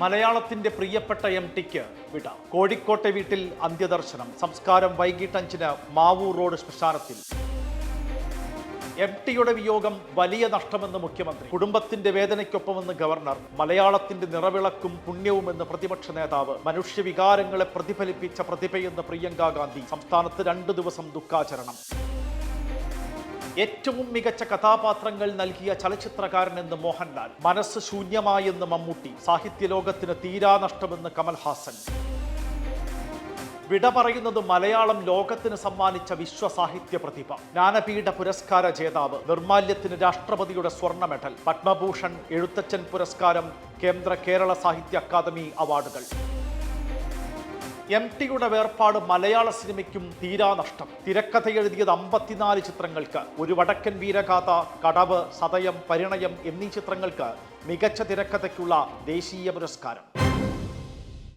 മലയാളത്തിന്റെ പ്രിയപ്പെട്ട MT-ക്ക് വിട. കോഴിക്കോട്ടെ വീട്ടിൽ അന്ത്യദർശനം. സംസ്കാരം വൈകിട്ട് 5-ന് മാവൂർ റോഡ് ശ്മശാനത്തിൽ. MT-യുടെ വിയോഗം വലിയ നഷ്ടമെന്ന് മുഖ്യമന്ത്രി. കുടുംബത്തിന്റെ വേദനയ്ക്കൊപ്പമെന്ന് ഗവർണർ. മലയാളത്തിന്റെ നിറവിളക്കും പുണ്യവുമെന്ന് പ്രതിപക്ഷ നേതാവ്. മനുഷ്യവികാരങ്ങളെ പ്രതിഫലിപ്പിച്ച പ്രതിഭയെന്ന് പ്രിയങ്ക ഗാന്ധി. സംസ്ഥാനത്ത് 2 ദിവസം ദുഃഖാചരണം. ഏറ്റവും മികച്ച കഥാപാത്രങ്ങൾ നൽകിയ ചലച്ചിത്രകാരനെന്ന് മോഹൻലാൽ. മനസ്സ് ശൂന്യമായെന്ന് മമ്മൂട്ടി. സാഹിത്യലോകത്തിന് തീരാനഷ്ടമെന്ന് കമൽഹാസൻ. വിട പറയുന്നത് മലയാളം ലോകത്തിന് സമ്മാനിച്ച വിശ്വസാഹിത്യ പ്രതിഭ. ജ്ഞാനപീഠ പുരസ്കാര ജേതാവ്. നിർമാല്യത്തിന് രാഷ്ട്രപതിയുടെ സ്വർണ്ണ മെഡൽ. പത്മഭൂഷൺ, എഴുത്തച്ഛൻ പുരസ്കാരം, കേരള സാഹിത്യ അക്കാദമി അവാർഡുകൾ. MT-യുടെ വേർപാട് മലയാള സിനിമയ്ക്കും തീരാനഷ്ടം. തിരക്കഥയെഴുതിയത് 54 ചിത്രങ്ങൾക്ക്. ഒരു വടക്കൻ വീരഗാഥ, കടവ്, സതയം, പരിണയം എന്നീ ചിത്രങ്ങൾക്ക് മികച്ച തിരക്കഥയ്ക്കുള്ള ദേശീയ പുരസ്കാരം.